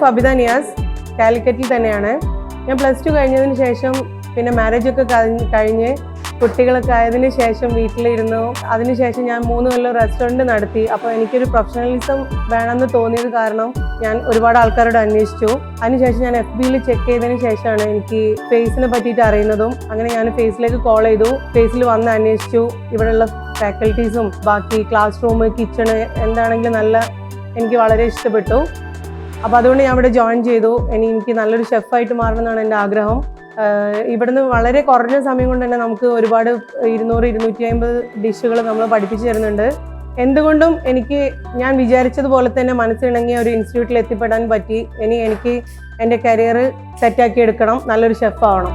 ഫബിത നിയാസ്, കാലിക്കറ്റിൽ തന്നെയാണ്. ഞാൻ +2 കഴിഞ്ഞതിന് ശേഷം പിന്നെ മാരേജൊക്കെ കഴിഞ്ഞ് കുട്ടികളൊക്കെ ആയതിനു ശേഷം വീട്ടിലിരുന്നു. അതിനുശേഷം ഞാൻ 3 കൊല്ലം റെസ്റ്റോറൻറ്റ് നടത്തി. അപ്പോൾ എനിക്കൊരു പ്രൊഫഷണലിസം വേണമെന്ന് തോന്നിയത് കാരണം ഞാൻ ഒരുപാട് ആൾക്കാരോട് അന്വേഷിച്ചു. അതിനുശേഷം ഞാൻ FBയിൽ ചെക്ക് ചെയ്തതിന് ശേഷമാണ് എനിക്ക് ഫേസിനെ പറ്റിയിട്ട് അറിയുന്നതും. അങ്ങനെ ഞാൻ ഫേസിലേക്ക് കോൾ ചെയ്തു. ഫേസിൽ വന്ന് അന്വേഷിച്ചു. ഇവിടെയുള്ള ഫാക്കൽറ്റീസും ബാക്കി ക്ലാസ് റൂം, കിച്ചണ് എന്താണെങ്കിലും എനിക്ക് വളരെ ഇഷ്ടപ്പെട്ടു. അപ്പോൾ അതുകൊണ്ട് ഞാൻ ഇവിടെ ജോയിൻ ചെയ്തു. എനിക്ക് നല്ലൊരു ഷെഫായിട്ട് മാറണമെന്നാണ് എൻ്റെ ആഗ്രഹം. ഇവിടുന്ന് വളരെ കുറഞ്ഞ സമയം കൊണ്ട് തന്നെ നമുക്ക് ഒരുപാട് 200-250 ഡിഷുകൾ നമ്മൾ പഠിപ്പിച്ചു തരുന്നുണ്ട്. എന്തുകൊണ്ടും ഞാൻ വിചാരിച്ചതുപോലെ തന്നെ മനസ്സിണങ്ങിയ ഒരു ഇൻസ്റ്റിറ്റ്യൂട്ടിൽ എത്തിപ്പെടാൻ പറ്റി. എനിക്ക് എൻ്റെ കരിയർ സെറ്റാക്കി എടുക്കണം, നല്ലൊരു ഷെഫ് ആവണം.